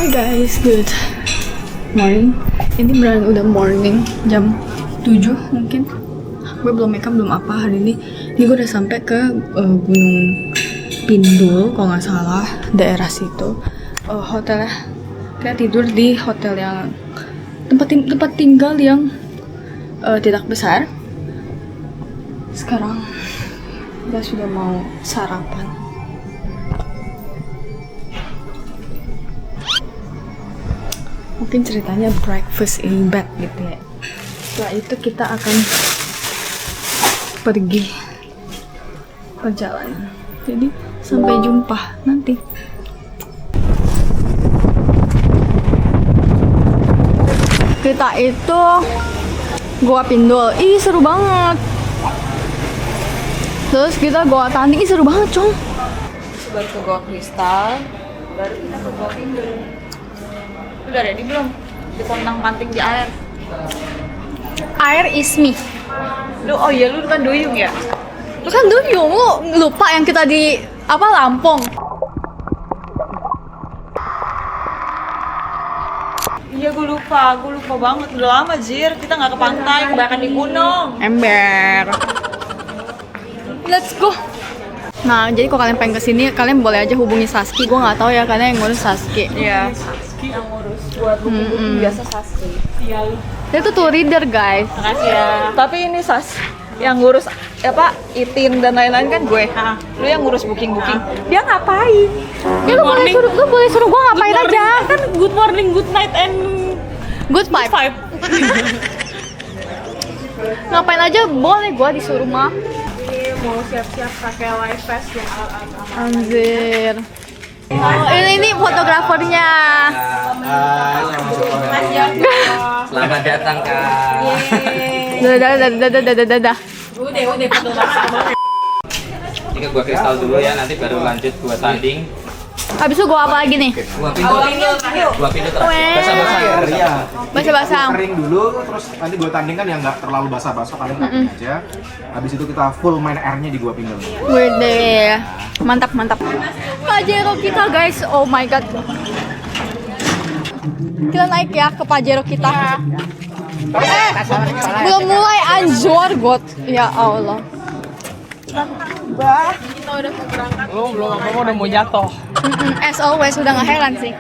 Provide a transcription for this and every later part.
Hi guys, good morning. Ini beneran udah morning, jam 7 mungkin. Gue belum makeup, belum apa hari ini. Ini gue udah sampai ke Gunung Pindul, kalau nggak salah, daerah situ. Hotelnya, kayak tidur di hotel yang tempat tinggal yang tidak besar. Sekarang kita sudah mau sarapan. Mungkin ceritanya breakfast in bed gitu ya. Setelah itu kita akan pergi perjalanan. Jadi sampai jumpa nanti. Kita itu Goa Pindul. Ih, seru banget. Terus kita Goa Tanding. Ih, seru banget, Cong. Baru ke Goa Kristal, baru kita ke Goa Pindul. Udah ready belum? Kita menang panting di air. Air is me. Oh iya, lu kan duyung ya? Lu kan duyung, lu lupa yang kita di apa Lampung. Iya gue lupa banget, udah lama Jir, kita nggak ke pantai, kebanyakan di gunung. Ember. Let's go. Nah, jadi kalau kalian pengen kesini, kalian boleh aja hubungi Saski. Gue nggak tahu ya, karena yang ngurus Saski. Iya, Saski yang ngurus buat booking biasa Saski. Iya lu. Dia tuh tour leader, guys. Makasih ya. Tapi ini Sas, yang ngurus apa itin dan lain-lain kan gue. Lu yang ngurus booking. Dia ngapain? Ya lu boleh suruh gue ngapain aja. Kan good morning, good night, and Good vibe. Ngapain aja boleh gue disuruh mah. Mau siap-siap pakai live fest yang alat-alat aman. Anjir. Oh, ini fotografernya. Selamat datang, Kak. Dadah. Udah fotografer. Ini ke Gua Kristal dulu ya, nanti baru lanjut Gua Tanding. Habis itu gua apa lagi nih? Gua Pintu terakhir. Basah-basah. Basah-basah. Kering dulu, terus nanti gua tanding kan yang nggak terlalu basah-basah, paling kering aja. Habis itu kita full main airnya di Gua Pindul. Wede. Mantap. Pajero kita, guys. Oh my god. Kita naik ya ke Pajero kita. Belum mulai anjor, God. Ya Allah. Belum apa udah mau jatuh. As always, udah gak heran sih.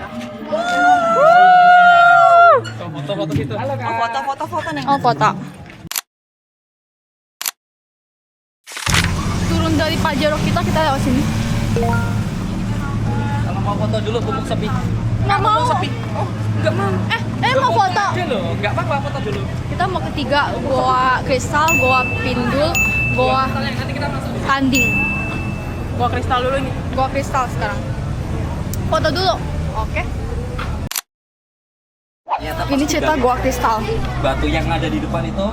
Foto-foto gitu. Foto nih. Oh, foto. Turun dari Pajero kita lewat sini. Kalau mau foto dulu gumuk sepi. Nggak mau. Sepi. Oh, enggak mau. Mau foto. Dulu, enggak apa-apa foto dulu. Kita mau ketiga, Goa Kristal, Goa Pindul, Goa Nanti kita masuk. Tanding. Gua kristal dulu nih. Goa Kristal sekarang. Foto dulu. Oke. Ini cerita Goa Kristal. Batu yang ada di depan itu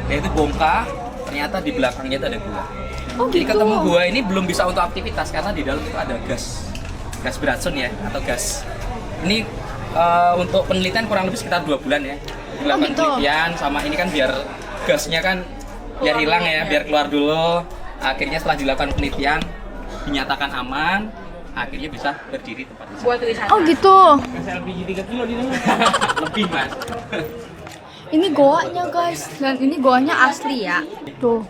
yaitu bongkar, ternyata di belakangnya itu ada gua. Oh, Jadi gitu. ketemu gua ini belum bisa untuk aktivitas karena di dalam itu ada gas beracun ya, atau gas. Ini untuk penelitian kurang lebih sekitar 2 bulan ya. Dilakukan gitu. penelitian sama ini kan biar gasnya kan biar hilang ya, biar keluar dulu. Akhirnya setelah dilakukan penelitian dinyatakan aman, akhirnya bisa berdiri tempat di sini. Buat tulisan. Oh gitu. LPG 3 kilo di dalam. Lebih mas. Ini goanya guys, dan ini goanya asli ya. Tuh.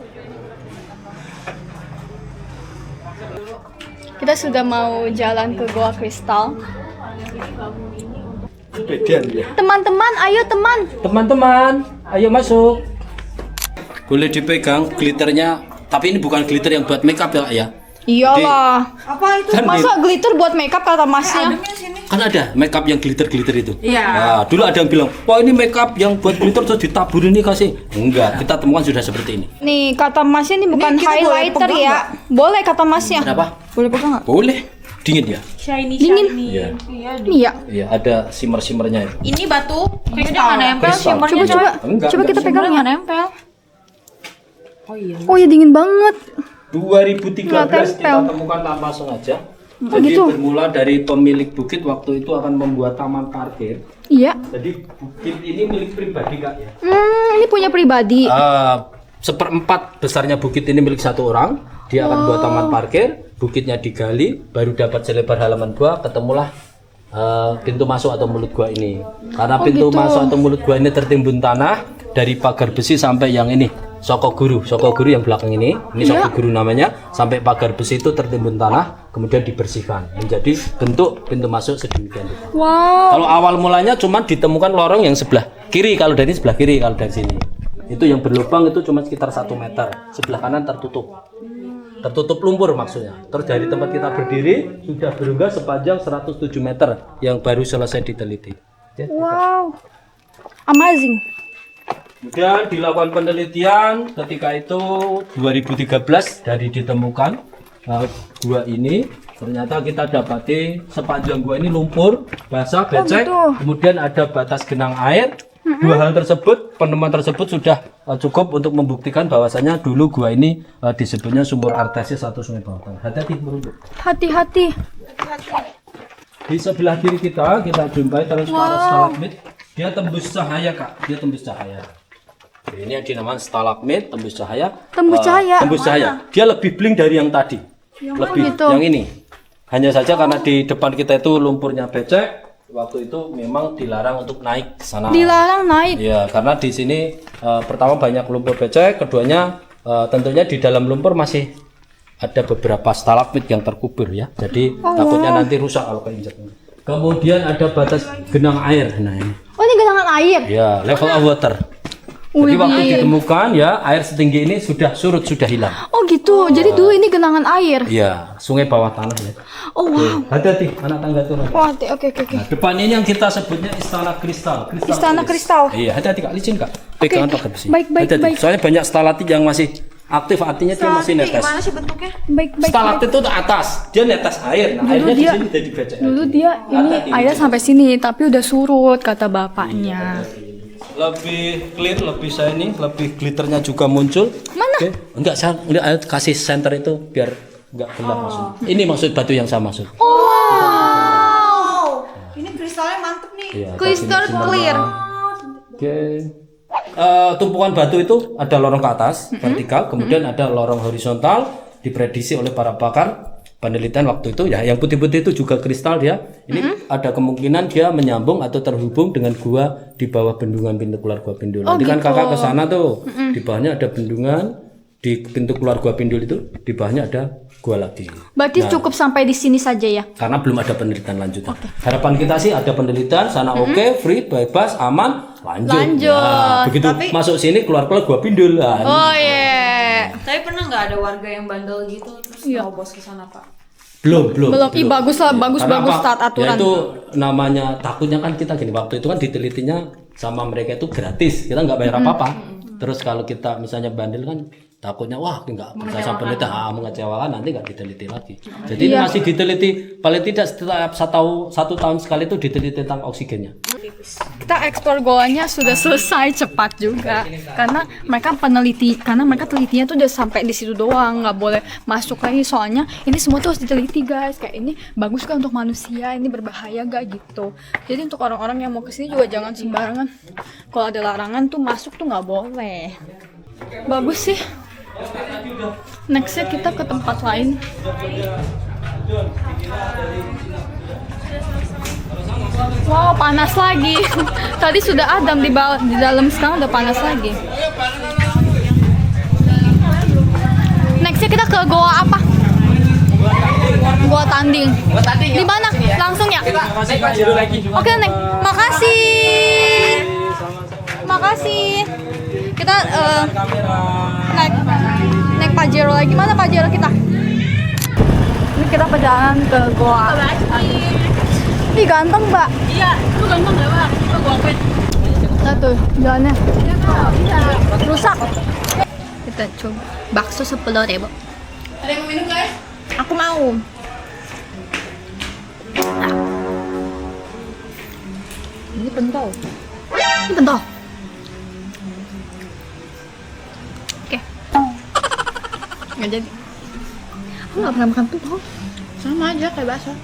Kita sudah mau jalan ke Goa Kristal. Teman-teman, ayo teman. Teman-teman, ayo masuk. Boleh dipegang glitternya, tapi ini bukan glitter yang buat makeup ya. Iyalah. Apa itu? Kan Masa glitter buat makeup kata masnya? kan ada makeup yang glitter-glitter itu. Iya. Nah, dulu ada yang bilang, wah ini makeup yang buat glitter terus ditabur ini kasih. Enggak, kita temukan sudah seperti ini. Nih kata masnya ini bukan kita boleh highlighter pegang ya. Boleh kata masnya. Kenapa? Boleh pegang nggak? Boleh. Dingin ya? Shiny. Dingin. Iya. Iya. Iya, ada shimmer-shimmernya ya. Ini batu kristal nggak nempel, Kristal. shimmernya Coba. Enggak, Coba kita pegang nggak ya. nempel. Oh iya dingin banget. 2013 Nggak kita tempel. temukan tanpa sengaja. Oh, Jadi gitu? bermula dari pemilik bukit waktu itu akan membuat taman parkir. Iya. Jadi bukit ini milik pribadi Kak ya. Ini punya pribadi. Seperempat besarnya bukit ini milik satu orang. Dia akan buat taman parkir. Bukitnya digali, baru dapat selebar halaman 2, ketemulah pintu masuk atau mulut gua ini. Karena Oh, pintu gitu. masuk atau mulut gua ini tertimbun tanah dari pagar besi sampai yang ini Soko Guru yang belakang ini Soko Guru namanya, sampai pagar besi itu tertimbun tanah, kemudian dibersihkan menjadi bentuk pintu masuk sedemikian rupa. Wow. Kalau awal mulanya cuma ditemukan lorong yang sebelah kiri, kalau dari sebelah kiri, kalau dari sini itu yang berlubang itu cuma sekitar 1 meter, sebelah kanan tertutup lumpur maksudnya. Terus dari tempat kita berdiri sudah berunggah sepanjang 107 meter yang baru selesai diteliti. Wow. Amazing. Kemudian dilakukan penelitian ketika itu 2013 dari ditemukan gua ini, ternyata kita dapati sepanjang gua ini lumpur, basah, becek, gitu. kemudian ada batas genang air. Dua hal tersebut, penemuan tersebut sudah cukup untuk membuktikan bahwasanya dulu gua ini disebutnya sumur artesis atau sungai bawah tanah. Hati-hati merunduk. Hati-hati. Di sebelah kiri kita jumpai transparan stalagmit. Dia tembus cahaya, Kak. Dia tembus cahaya. Ini yang dinamakan stalagmit, tembus cahaya. Tembus cahaya. Tembus cahaya. Dia lebih bling dari yang tadi. Lebih gitu? yang ini. Hanya saja karena di depan kita itu lumpurnya becek, waktu itu memang dilarang untuk naik ke sana. Dilarang naik. Iya, karena di sini pertama banyak lumpur becek, keduanya tentunya di dalam lumpur masih ada beberapa stalagmit yang terkubur ya. Jadi takutnya nanti rusak kalau keinjak. Kemudian ada batas genang air. Nah ini. Oh, ini genangan air. Ya, level of water. Jadi Wih, waktu ditemukan ya air setinggi ini sudah surut, sudah hilang. Oh gitu. Jadi dulu ini genangan air. Iya, sungai bawah tanah ya. Oh wow. Hati-hati, anak tangga turun. Wah, oke. Nah, depan ini yang kita sebutnya Istana Kristal. Istana Kristal. Iya, hati-hati Kak, licin Kak. Pegangan pagar besi. Baik. Hati-hati. Soalnya banyak stalatit yang masih aktif, artinya dia masih netes. Gimana sih bentuknya? Baik. Stalatit itu ke atas, dia netes air. Nah, airnya di dia- sini jadi becek. Dulu dia ini airnya sampai sini, tapi udah surut kata bapaknya. Lebih clear, lebih shiny, lebih glitternya juga muncul. Mana? Oke. Enggak, saya ayo kasih center itu biar enggak gelap maksud. Ini maksud batu yang saya maksud. Wow. Ini kristalnya mantep nih. Iya, Crystal clear. Oke. Tumpukan batu itu ada lorong ke atas, vertikal, kemudian ada lorong horizontal, diprediksi oleh para pakar penelitian waktu itu ya. Yang putih-putih itu juga kristal dia. Ini ada kemungkinan dia menyambung atau terhubung dengan gua di bawah bendungan pintu keluar gua Pindul. Nanti kan kakak ke sana tuh, di bawahnya ada bendungan, di pintu keluar gua Pindul itu di bawahnya ada gua lagi. Berarti cukup sampai di sini saja ya. Karena belum ada penelitian lanjutan. Harapan kita sih ada penelitian sana oke, free, bebas, aman, lanjut. Nah, begitu masuk sini keluar gua Pindul. Nah, Oh iya. Tapi pernah nggak ada warga yang bandel gitu terus bos ke sana, Pak? belum. Ih, bagus lah, bagus Karena apa? taat aturan. Ya itu namanya takutnya kan kita gini, waktu itu kan ditelitinya sama mereka itu gratis, kita nggak bayar apa-apa. Terus kalau kita misalnya bandel kan takutnya wah nggak percaya sama penelitian, mengecewakan, nanti nggak diteliti lagi. Jadi ini masih diteliti paling tidak setiap satu tahun sekali itu diteliti tentang oksigennya. Kita ekspor goanya sudah selesai cepat juga karena mereka telitinya tuh udah sampai di situ doang, nggak boleh masuk lagi soalnya ini semua tuh harus diteliti guys, kayak ini bagus gak untuk manusia, ini berbahaya gak gitu. Jadi untuk orang-orang yang mau kesini juga jangan sembarangan, kalau ada larangan tuh masuk tuh nggak boleh. Bagus sih. Nextnya kita ke tempat lain. Wow, panas lagi. Tadi sudah adem di dalam, sekarang udah panas lagi. Nextnya kita ke goa apa? Goa Tanding. Di mana? Langsung ya? Oke, Neng. Makasih. Kita naik Pajero lagi. Mana Pajero kita? Ini kita perjalanan ke goa. Ih, ganteng, Mbak. Iya, lu gampang nggak, Pak? Itu gua pet. Satu, jalannya rusak. Kita coba bakso 10.000. Ada yang mau minum guys? Aku mau. Ini pentol. Oke. Nggak jadi. Aku nggak pernah makan pentol. Sama aja kayak bakso.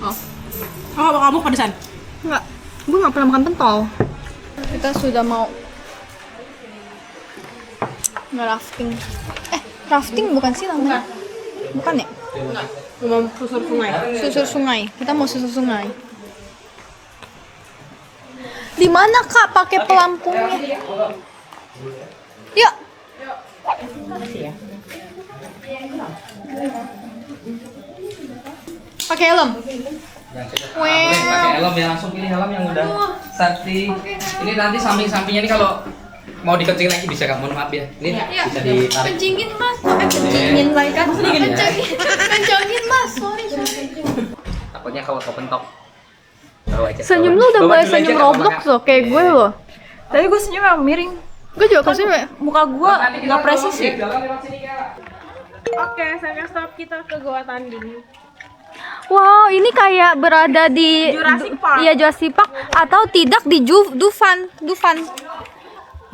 Oh, Oh, kamu pedesan? enggak. Gue nggak pernah makan pentol. Kita sudah mau nge-rafting. Rafting bukan sih namanya? Bukan ya? Enggak. Mau susur sungai. Susur sungai. Kita mau susur sungai. Di mana Kak pakai pelampungnya? Yuk. Pakai helm. Pakai helm ya, langsung pilih helm yang udah safety. Ini nanti samping-sampingnya nih kalau mau dikencing lagi bisa, kamu maaf ya. Ini bisa ditarik. Kencingin Mas. Kencingin lagi kan. Kencingin Mas. Sorry. Takutnya kalau kepentok. Bawa aja. Senyum lu udah mulai senyum Roblox loh, kayak gue loh. Tapi gue senyum yang miring. Gue juga kasih Muka gue nggak presisi. Oke, saya stop kita ke Goa Tanding. Wow, ini kayak berada di Jurassic Park. Iya, Jurassic Park atau tidak di Dufan.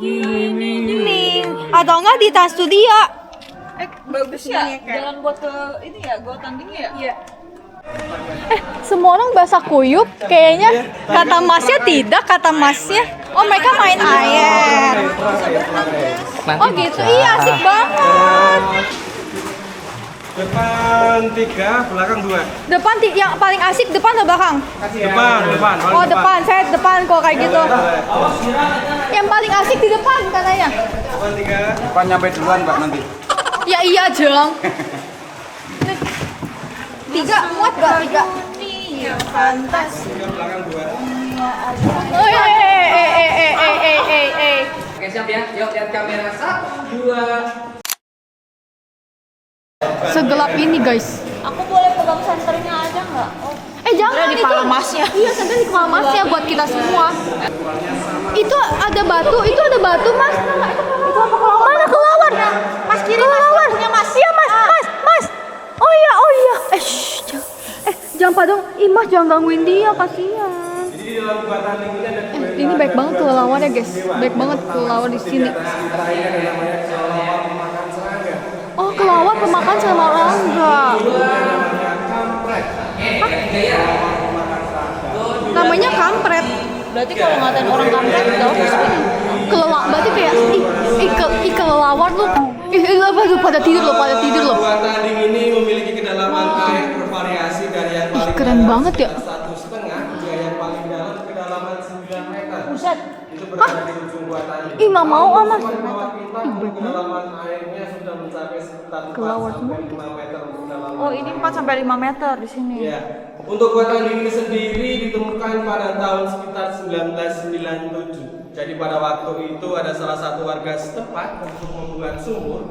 Ini atau enggak di Trans Studio. Bagus ya. Jalan buat ke ini ya, Goa Tanding ya. Iya. Semua orang basah kuyup, kayaknya kata Masnya tidak, kata Masnya. Oh, mereka main air. Nanti Oh gitu, iya asik banget. Depan 3, belakang 2. Depan yang paling asik depan atau belakang? Depan. Oh depan, saya depan kok kayak gitu. Yang paling asik di depan katanya. Depan 3. Depan nyampe duluan Mbak nanti. Ya iya Jeng. 3 muat gak 3? Iya pantas. Belakang 2. Oke, siap ya. Yuk lihat kamera. 1, 2. Segelap ini guys. Aku boleh pegang senternya aja nggak? Oh. Jangan Di itu. kepala Masnya. Iya, sampai di kepala Masnya buat kita semua. Itu ada batu Mas. Itu apa kelawar? Mana kelawar? Mas kiri kelawar. Punya Mas. Iya Mas. Oh iya. Jangan padang. Mas jangan gangguin dia, kasihan. Jadi di dalam Goa Tanding ini ada Ini baik banget kelelawar ya guys. Baik banget kelelawar di sini. Oh, kelelawar pemakan serangga. Namanya kampret. Berarti kalau ngatain orang kampret bagus ini. Berarti kayak kelelawar lu. Apa tuh pada tidur loh. Goa Tanding ini memiliki kedalaman air bervariasi dari yang paling Keren dalam banget ya. 1,5 hingga yang paling dalam kedalaman 9 meter. Buset. Itu berada di ujung Goa Tanding. Nggak mau Mas. Kedalaman airnya sudah mencapai sekitar 4 sampai 5 meter kedalaman. Oh ini 4 sampai 5 meter di sini. Ya. Untuk Goa Tanding ini sendiri ditemukan pada tahun sekitar 1997. Jadi pada waktu itu ada salah satu warga setempat untuk membuat sumur.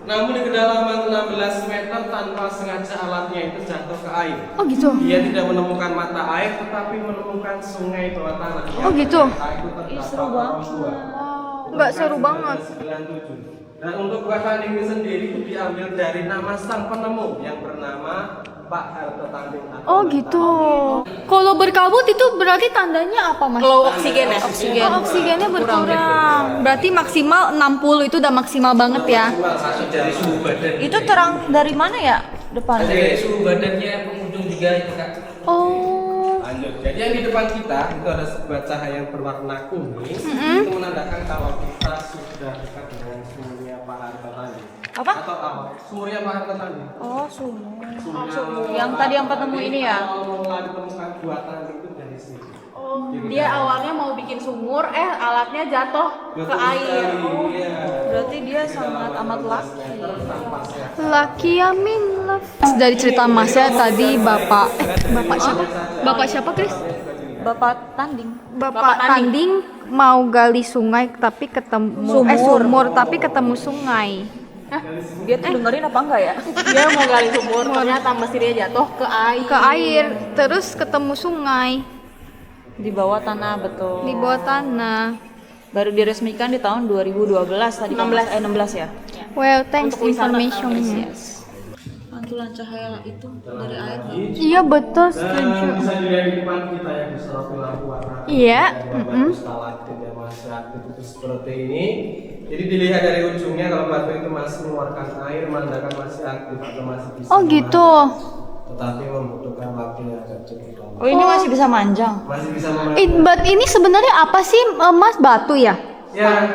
Namun di kedalaman 16 meter tanpa sengaja alatnya itu jatuh ke air. Oh gitu. Dia tidak menemukan mata air tetapi menemukan sungai bawah tanah. Oh gitu. Seru banget. Nggak seru banget. 97. Dan untuk Goa Tanding ini sendiri itu diambil dari nama sang penemu yang bernama Pak Harto Tanding. Oh gitu. Kalau berkabut itu berarti tandanya apa Mas? Low oksigen ya? Oh, oksigennya berkurang. Berarti maksimal 60 itu udah maksimal banget ya. Masuk dari suhu badan. Itu terang dari mana ya depan? Dari suhu badannya pengunjung juga itu Kak. Oh. Lanjut. Jadi yang di depan kita itu ada sebuah cahaya yang berwarna kuning. Itu menandakan kalau kita sudah dekat dengan sumurnya Pak Harto Tanding. Apa? Atau sumurnya Pak Harto Tanding. Oh sumur. Yang tadi yang ketemu ini ya? Kalau mau ditemukan Goa Tanding itu dari sini. Dia awalnya mau bikin sumur, alatnya jatuh ke air. Iya. Berarti dia sangat amat laki. Lucky I'm in love. Dari cerita Masnya tadi Bapak siapa? Bapak siapa Chris? Bapak Tanding. Bapak Tanding mau gali sungai tapi ketemu sumur tapi ketemu sungai. Dia tuh dengerin apa enggak ya? Dia mau gali sumur, ternyata mesinnya jatuh ke air. Ke air terus ketemu sungai Di bawah tanah betul. di bawah tanah. Baru diresmikan di tahun 2012 tadi. 16 ya? Well, thanks information. Pantulan cahaya itu dari air. Iya betul Dan setuju. bisa dilihat di depan kita yang disoroti lampu warna. Iya. Batu stalaktit yang masih aktif itu seperti ini. Jadi dilihat dari ujungnya kalau batu itu masih mengeluarkan air menandakan masih aktif atau masih bisa. Oh gitu. Tetapi membutuhkan waktu yang agak cukup lama. Oh ini masih bisa manjang. Masih bisa memanjang. But ini sebenarnya apa sih Mas, batu ya? Ya,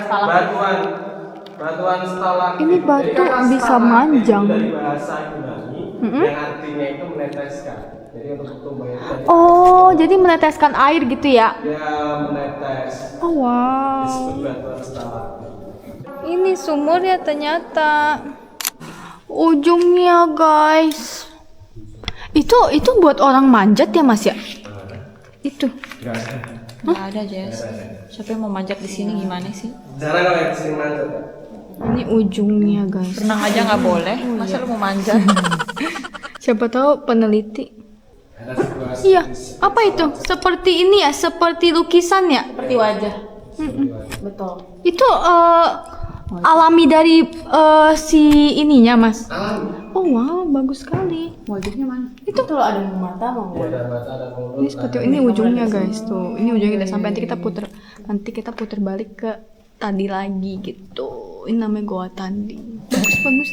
batuan stalaktit. Ini batu Jadi kata bisa stalaktit manjang. Dari bahasa Yunani yang artinya itu meneteskan. Jadi untuk pertumbuhan itu dari Oh, jadi meneteskan air gitu ya? dia menetes. Oh wow. Disebut batuan setawa. Ini sumur ya ternyata. Ujungnya guys. Itu buat orang manjat ya Mas ya? Itu. Nggak ada, Jess. Siapa yang mau manjat di sini gimana sih? Jarang kalau yang kesini manjat. Ini ujungnya guys. Renang aja nggak boleh. Masa lu mau manjat? Siapa tahu peneliti. Ada sebuah Iya, apa itu? Seperti ini ya, seperti lukisan ya? Seperti wajah. Betul. Itu alami dari si ininya Mas. Oh wow, bagus sekali. Wajahnya mana? Itu loh ada mata mau. ada mata, ada mulut. Ini seperti ini ujungnya guys tuh. Ini ujungnya udah sampai nanti kita puter balik ke tadi lagi gitu. Ini namanya Goa Tandi. Bagus.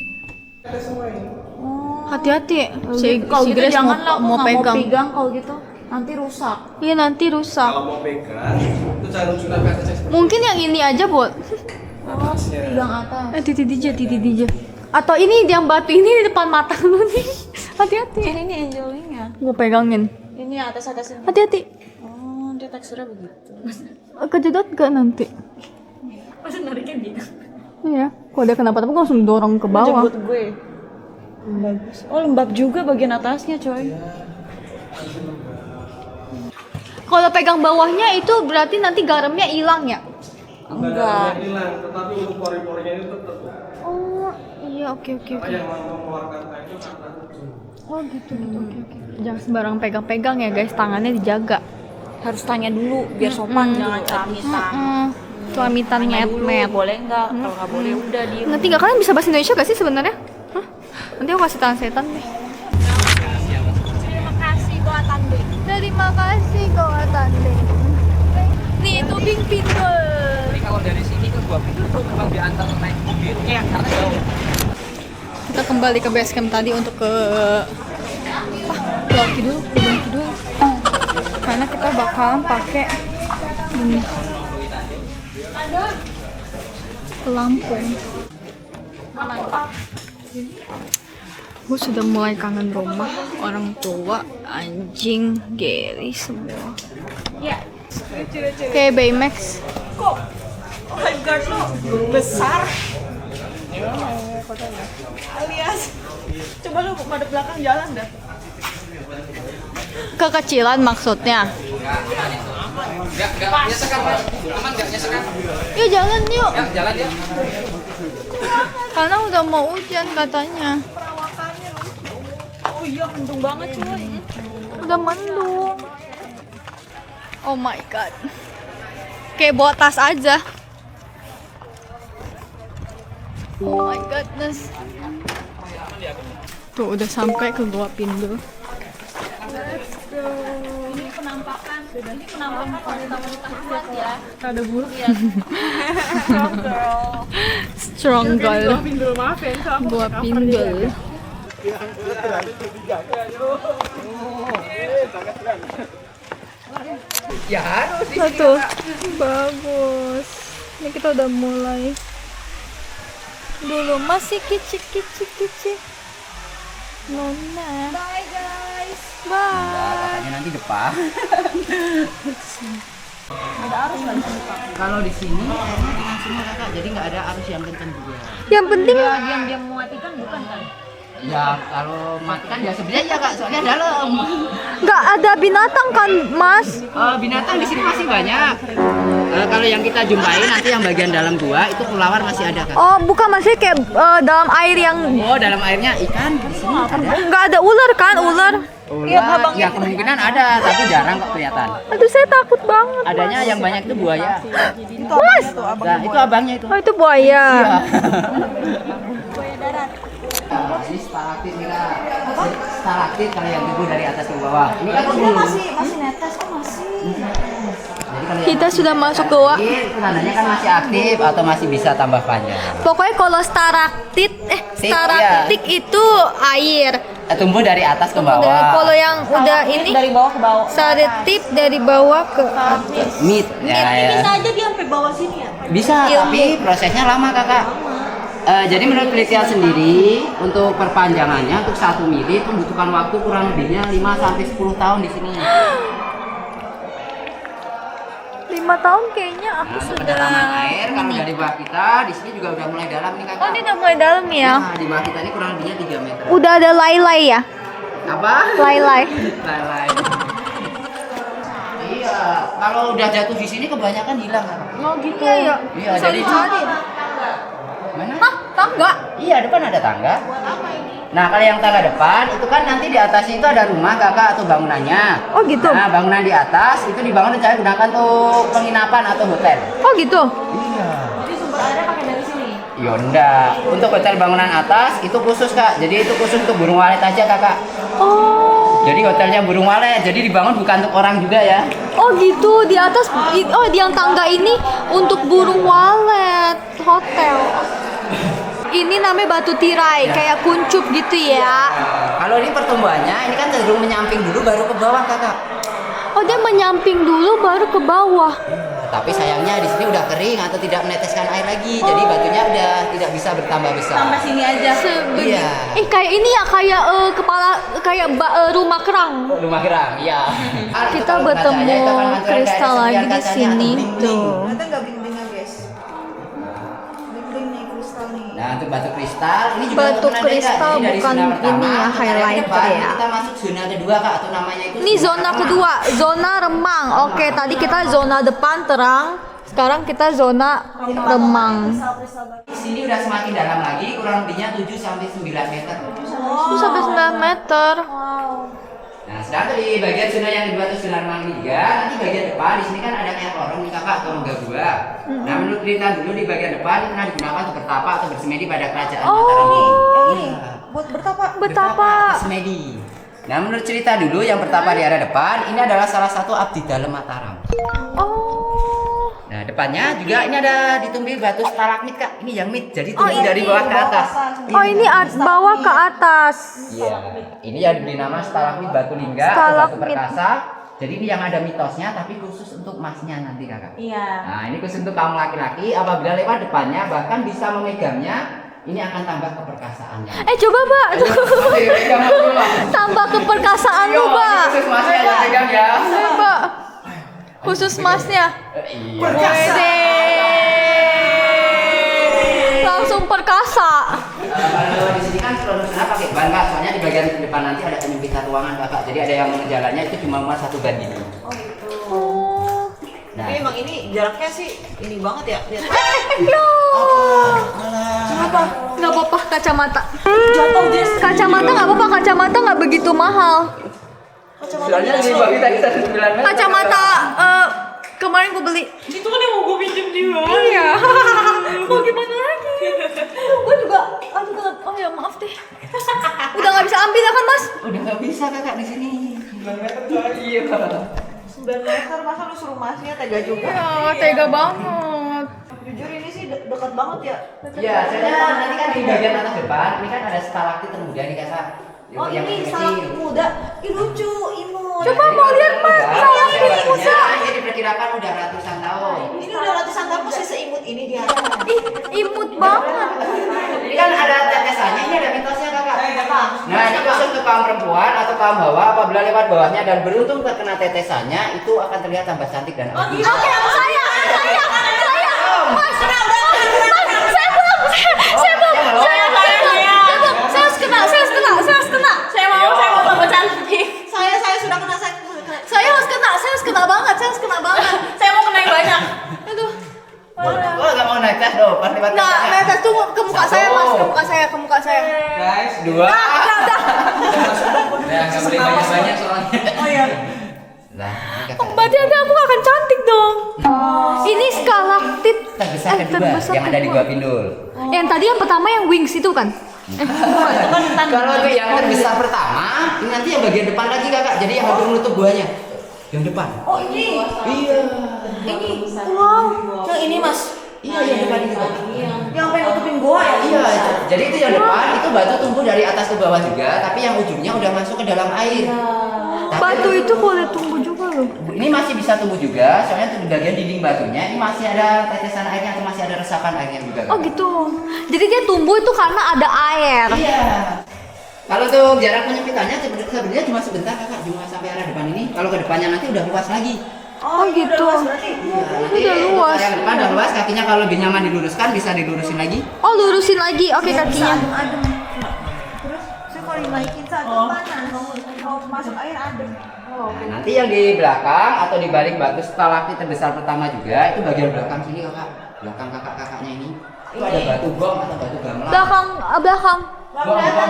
Hati-hati. Kalau Si gitu Grace janganlah aku mau nggak pegang. mau pegang kalau gitu. Nanti rusak. Iya nanti rusak. Kalau mau pegang, itu jangan ujungnya ke atas. Mungkin yang ini aja buat. Atasnya. Pegang atas. Titi DJ. Atau ini yang batu ini di depan mata lu nih. Hati-hati. Ini angelnya. Gue pegangin. Ini atas-atasnya. Hati-hati. Oh, dia teksturnya begitu. Kejedot gak nanti? Masa nariknya gitu? Iya. Kalau dia kenapa-napa gue langsung dorong ke bawah. Jemput gue. Bagus. Oh, lembab juga bagian atasnya, coy. Kalau pegang bawahnya itu berarti nanti garamnya hilang ya? Enggak hilang, tetapi untuk pori-porinya itu tetap. Oh, iya oke. Yang mengeluarkan air itu karena ujung. Oh gitu. Oke. Jangan sembarang pegang-pegang ya guys, tangannya dijaga. Harus tanya dulu biar sopan. Jangan celamitan. Celamitan Tanya dulu, met. boleh nggak? Kalau nggak boleh udah diem. Nanti nggak kalian bisa bahasa Indonesia gak sih sebenarnya? Hah? Nanti aku kasih translatean deh. Terima kasih Goa Tanding. Terima kasih Goa Tanding. Nih tubing pinggul. Jadi kalau dari sini ke Gua Pindul tuh memang diantar naik mobil. Iya, karena jauh. Kita kembali ke base camp tadi untuk ke Pulau Kidul. Karena kita bakalan pakai ini ke Lampung. Gue sudah mulai kangen rumah, orang tua, anjing, Gary semua. Kayak Baymax. Lifeguard lo besar. Alias, coba lu madep belakang jalan dah. Kekecilan maksudnya. Enggak nyesekar, Mas. Aman enggak nyesekar? Yuk jalan yuk. Ya, jalan ya. Karena udah mau hujan katanya. Oh iya, mendung banget cuy. Udah mendung. Oh my god. Kayak bawa tas aja. Oh my goodness. Tuh udah sampai ke Goa Pindul. Ini penampakan wanita kuat ya. Ada buruk Ya. Strong girl. strong girl. Goa Pindul. Ya harus di sini. Tuh, bagus. Ini kita udah mulai. Dulu masih kicik. Nona. Bye guys. Bye. Katanya nanti depan. Ada arus nggak di sini Pak? Kalau di sini airnya tenang semua kakak, jadi nggak ada arus yang kencang juga. Yang penting Diam-diam mematikan bukan kan? Ya kalau matikan ya sebenarnya ya kak, soalnya dalam. nggak ada binatang kan, Mas? Binatang di sini masih banyak. Kalau yang kita jumpai nanti yang bagian dalam gua itu kelawar masih ada kak. Oh, bukan maksudnya kayak dalam air yang Oh dalam airnya ikan di sini ada. nggak ada ular kan, ular? Ular, ya kemungkinan ada, tapi jarang kok kelihatan. Aduh, saya takut banget. Adanya yang banyak itu buaya. Mas, Nah, itu abangnya itu. oh itu buaya. Nah, ini stalaktit nih kak. Stalaktit kalau yang tumbuh dari atas ke bawah. Ini kan Masih netes kok masih. Jadi kalau yang Kita sudah masuk goa. itu tandanya kan masih aktif atau masih bisa tambah panjang. Pokoknya kalau stalaktit itu air. Tumbuh dari atas ke bawah. Kalau yang udah ini Dari bawah ke bawah. stalaktit dari bawah ke atas. Mid. Ya, ya. Bisa aja dia sampai bawah sini ya. Bisa, tapi prosesnya lama kakak. Jadi menurut penelitian sendiri untuk perpanjangannya untuk 1 mili itu membutuhkan waktu kurang lebihnya 5 sampai 10 tahun di sini. 5 tahun kayaknya aku Nah, untuk sudah. kedalaman air kalau dari bawah kita di sini juga udah mulai dalam nih kakak. Oh, ini udah mulai dalam ya? Nah, di bawah kita ini kurang lebihnya 3 meter. Udah ada lay-lay ya? Apa? Lay-lay. Lay-lay. Iya, kalau udah jatuh di sini kebanyakan hilang kakak. Oh gitu ya? Iya, Bisa jadi dicari. mana? Hah? Tangga? Iya, depan ada tangga. Nah, kalau yang tangga depan itu kan nanti di atasnya itu ada rumah kakak atau bangunannya. Oh gitu? Nah, bangunan di atas itu dibangun saya gunakan untuk penginapan atau hotel. Oh gitu? Iya. Jadi sumber airnya pakai dari sini. Ya enggak. Untuk hotel bangunan atas itu khusus kak. Jadi itu khusus untuk burung walet aja kakak. Oh. Jadi hotelnya burung walet. Jadi dibangun bukan untuk orang juga ya. Oh gitu, di atas, oh di yang tangga ini untuk burung walet hotel. Ini namanya batu tirai, kayak kuncup gitu ya. Kalau ini pertumbuhannya, ini kan cenderung menyamping dulu baru ke bawah kakak. Oh dia menyamping dulu baru ke bawah. Tapi sayangnya di sini udah kering atau tidak meneteskan air lagi. Jadi batunya udah tidak bisa bertambah besar. Sampai sini aja. Iya. Kayak ini ya, kayak kepala, kayak rumah kerang. Rumah kerang, iya. Kita bertemu kristal lagi di sini tuh. Ternyata nggak bling-blingan guys. Bling-bling nih kristal nih. Nah, untuk batu kristal ini juga Batu untuk menandakan. kristal Jadi dari bukan zona pertama, ini ya, ke area highlighter depan, ya. Kita masuk zona kedua kak, atau namanya itu. Ini zona kedua, zona remang. Oke, tadi kita zona depan terang, sekarang kita zona remang. Di sini udah semakin dalam lagi, kurang lebihnya 7 sampai 9 meter. Itu sampai 9 meter. Nah, sedangkan di bagian zona yang kedua atau zona remang ini juga, nanti bagian depan di sini kan ada kayak lorong nih kakak atau rongga gua. Nah, menurut penelitian dulu di bagian depan ini pernah digunakan untuk bertapa atau bersemedi pada kerajaan Mataram. Iya. Buat bertapa. Betapa. Bersemedi. Nah, menurut cerita dulu yang pertama di area depan, ini adalah salah satu abdi dalam Mataram. Oh. Nah, depannya juga ini ada ditumbuhi batu stalagmit kak. Ini yang mit, jadi tumbuh dari bawah ke atas. Oh ini bawah ke atas. Iya. Ini yang diberi nama stalagmit batu lingga atau batu Stalagmit. perkasa. Jadi ini yang ada mitosnya, tapi khusus untuk emasnya nanti kakak. Iya. Nah, ini khusus untuk kaum laki-laki. Apabila lewat depannya, bahkan bisa memegangnya, ini akan tambah keperkasaannya. Coba mbak, Oke, pegang dulu, Mbak. tambah keperkasaan Yo, lu mbak. ini khusus emasnya yang pegang ya. Coba. Khusus masnya. Iya. Wede. Langsung perkasa. Kalau di sini kan produksinya pakai ban kak, soalnya di bagian depan nanti ada penyempitan ruangan kakak. Jadi ada yang mengejalannya itu cuma muat 1 ban ini. Oh gitu. Oh. Nah, Tapi emang ini jaraknya sih ini banget ya. Lihat. Yo. Kenapa? Nggak apa-apa kacamata. Jatuh Jess. Kacamata nggak apa-apa, kacamata nggak begitu mahal. soalnya di bawah kita 9 meter. Kacamata kemarin gue beli. Itu kan yang mau gue pinjem dia. Iya. Mau gimana lagi? Gue juga, oh ya maaf deh. Udah nggak bisa ambil ya kan mas? Udah nggak bisa kakak di sini. 9 meter coy. Iya. 9 meter masa lu suruh masnya tega juga. Ya tega banget. Jujur ini sih dekat banget ya. Iya, soalnya nanti kan di bagian atas depan ini kan ada stalaktit termuda nih kakak. Oh ini stalaktit muda. Ih lucu, imut. Coba mau lihat mas, stalaktit muda. Ini diperkirakan udah ratusan tahun. Ini udah ratusan tahun masih seimut ini dia. Ih, imut banget. Ini kan ada tetesannya, ini ada mitosnya kakak. Nah, ini khusus untuk kaum perempuan atau kaum hawa apabila lewat bawahnya dan beruntung terkena tetesannya itu akan terlihat tambah cantik dan Oke, saya. Mas, saya belum. Saya harus kena. Saya mau tambah cantik. Saya sudah kena saya. Saya harus kena banget. Saya mau kena yang banyak. Aduh. Oh, nggak mau naik tes dong, pas lewat Nah, tesnya. netes tuh ke muka saya mas, ke muka saya. Guys, 2. Udah. ya nggak boleh banyak-banyak soalnya. Oh iya. Nah, ini kakak. Berarti nanti aku akan cantik dong. Ini stalaktit Terbesar kedua yang ada di Gua Pindul. Yang tadi yang pertama yang wings itu kan? Kalau untuk yang terbesar pertama, ini nanti yang bagian depan lagi kakak. Jadi yang hampir menutup guanya. Yang depan. Oh ini. Iya. Ini. Wow. Yang ini mas. Iya, yang depan itu. Yang pengen nutupin gua ya. Iya, jadi itu yang depan itu batu tumbuh dari atas ke bawah juga, tapi yang ujungnya udah masuk ke dalam air. Tapi Batu itu boleh tumbuh juga loh. Ini masih bisa tumbuh juga, soalnya tuh di bagian dinding batunya ini masih ada tetesan airnya atau masih ada resapan airnya juga. Oh gitu. Jadi dia tumbuh itu karena ada air. Iya. Kalau tuh jarak penyempitannya sebenarnya cuma sebentar kakak, cuma sampai arah depan ini. Kalau ke depannya nanti udah luas lagi. Oh gitu. Iya, nanti Udah luas. Yang depan udah luas, kakinya kalau lebih nyaman diluruskan bisa dilurusin lagi. Oh lurusin lagi, oke kakinya. Nah, nanti yang di belakang atau di balik batu stalaktit terbesar pertama juga itu bagian belakang sini kakak, belakang kakak-kakaknya ini itu ada batu gong atau batu gamelan. Belakang.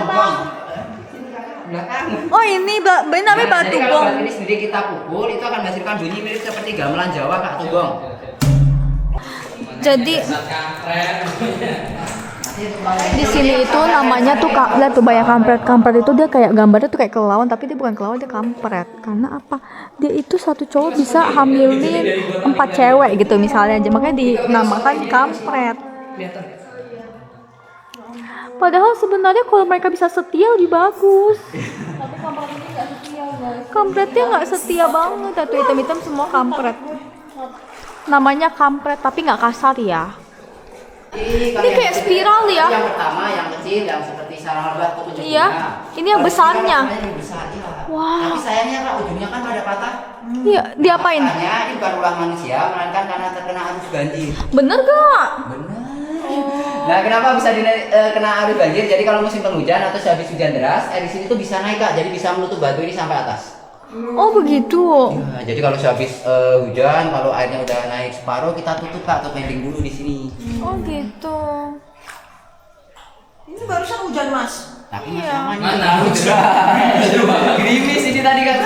Gong. Belakang. Oh ini namanya batu Jadi kalau gong. batu ini sendiri kita pukul itu akan menghasilkan bunyi mirip seperti gamelan Jawa kak atau gong. Jadi di sini itu namanya tuh lihat tuh banyak kampret. Kampret itu dia kayak gambarnya tuh kayak kelelawar, tapi dia bukan kelelawar, dia kampret. Karena apa? Dia itu satu cowok bisa hamilin 4 cewek gitu misalnya aja, makanya dinamakan kampret. Padahal sebenarnya kalau mereka bisa setia lebih bagus. Tapi kampret ini nggak setia guys. Kampretnya nggak setia banget, tuh hitam-hitam semua kampret. Namanya kampret tapi nggak kasar ya. Ini kayak spiral ya. Yang pertama yang kecil yang seperti sarang lebah atau ujungnya. Iya, ini yang besarnya. Yang besar, iya. Wah. Tapi sayangnya kak ujungnya kan pada patah. Iya, diapain? Makanya ini bukan ulah manusia, melainkan karena terkena arus banjir. Bener gak? Benar. Nah, kenapa bisa kena arus banjir? Jadi kalau musim penghujan atau sehabis hujan deras, air di sini tuh bisa naik kak, jadi bisa menutup batu ini sampai atas. Oh begitu. Ya, jadi kalau sehabis hujan, kalau airnya udah naik separuh, kita tutup kak atau pending dulu di sini. Oh gitu. Ini barusan hujan mas. Tapi Iya. mana hujan? Gerimis ini tadi kan.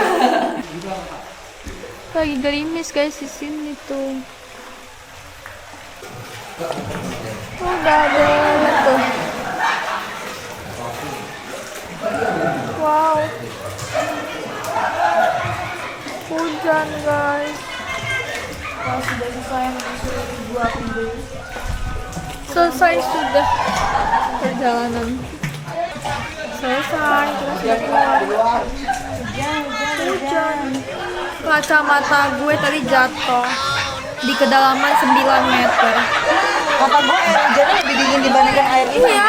Lagi gerimis guys di sini tuh. Udah ada tuh. Wow. Hujan guys. Sudah selesai disuruh gua dulu. Selesai sudah perjalanan. Selesai, kita sudah keluar. Hujan. Kacamata gue tadi jatuh di kedalaman 9 meter. Kata gue air hujannya lebih dingin dibandingkan air ini. Iya,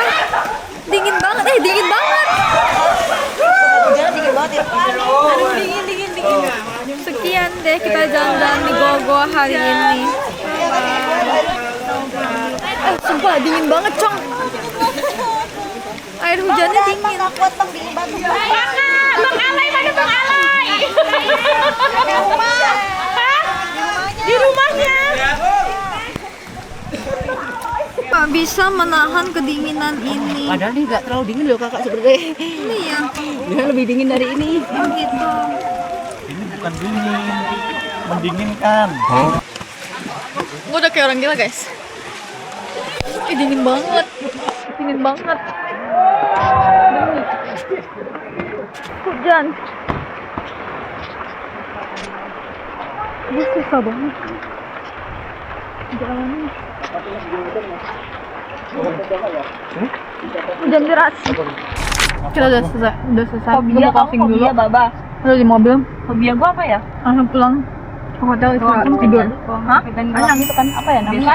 dingin banget. Dingin banget. Hujannya dingin banget ya. Aduh, dingin. Sekian deh kita jalan-jalan di Gogo hari ini. Sumpah dingin banget, Cong. Air hujannya dingin. Kuat bang dingin banget. Bang Alay mana Bang Alay? Di rumahnya. Gak bisa menahan kedinginan ini. Padahal ini nggak terlalu dingin loh kakak sebenarnya. Ini ya. Dia lebih dingin dari ini. Oh gitu. Bukan dingin, mendinginkan. Gue udah kayak orang gila guys. Dingin banget. Hujan. Gue susah banget. Jalannya. Hujan deras. Kita udah selesai. Gue mau passing dulu. Baba. Udah di mobil. Fobia gua apa ya? Langsung pulang ke hotel istirahat tidur. Hah? Banyak itu kan apa ya namanya?